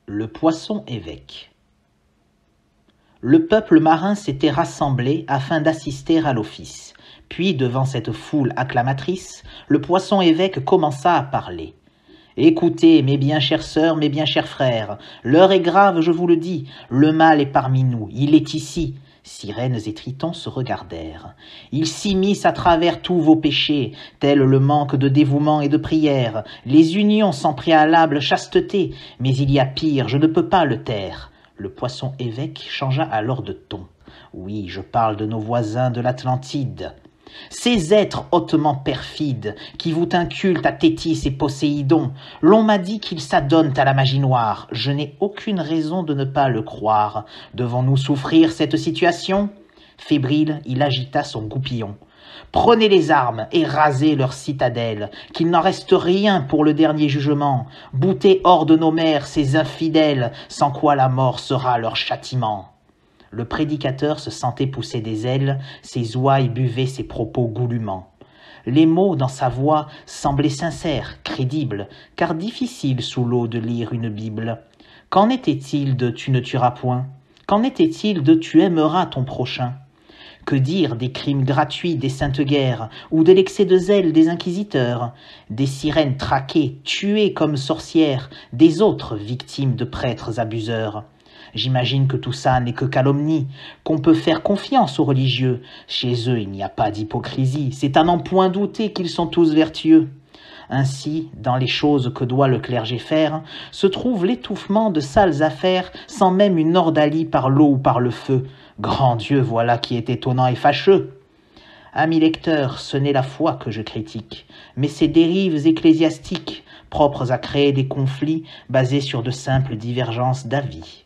Le poisson évêque. Le peuple marin s'était rassemblé afin d'assister à l'office. Puis, devant cette foule acclamatrice, le poisson évêque commença à parler. « Écoutez, mes bien chères sœurs, mes bien chers frères, l'heure est grave, je vous le dis, le mal est parmi nous, il est ici. » Sirènes et tritons se regardèrent. Ils s'immiscent à travers tous vos péchés, tel le manque de dévouement et de prière, les unions sans préalable chasteté, mais il y a pire, je ne peux pas le taire. Le poisson évêque changea alors de ton. Oui, je parle de nos voisins de l'Atlantide. Ces êtres hautement perfides, qui vouent un culte à Thétis et Poséidon, l'on m'a dit qu'ils s'adonnent à la magie noire. Je n'ai aucune raison de ne pas le croire. Devons-nous souffrir cette situation ? Fébrile, il agita son goupillon. Prenez les armes et rasez leurs citadelles, qu'il n'en reste rien pour le dernier jugement. Boutez hors de nos mers ces infidèles, sans quoi la mort sera leur châtiment. Le prédicateur se sentait pousser des ailes, ses ouailles buvaient ses propos goulûment. Les mots dans sa voix semblaient sincères, crédibles, car difficile sous l'eau de lire une Bible. Qu'en était-il de « tu ne tueras point » ? Qu'en était-il de « tu aimeras ton prochain » ? Que dire des crimes gratuits des saintes guerres, ou de l'excès de zèle des inquisiteurs, des sirènes traquées, tuées comme sorcières, des autres victimes de prêtres abuseurs ? J'imagine que tout ça n'est que calomnie, qu'on peut faire confiance aux religieux. Chez eux, il n'y a pas d'hypocrisie, c'est à n'en point douter qu'ils sont tous vertueux. Ainsi, dans les choses que doit le clergé faire, se trouve l'étouffement de sales affaires sans même une ordalie par l'eau ou par le feu. Grand Dieu, voilà qui est étonnant et fâcheux. Amis lecteurs, ce n'est la foi que je critique, mais ces dérives ecclésiastiques, propres à créer des conflits basés sur de simples divergences d'avis.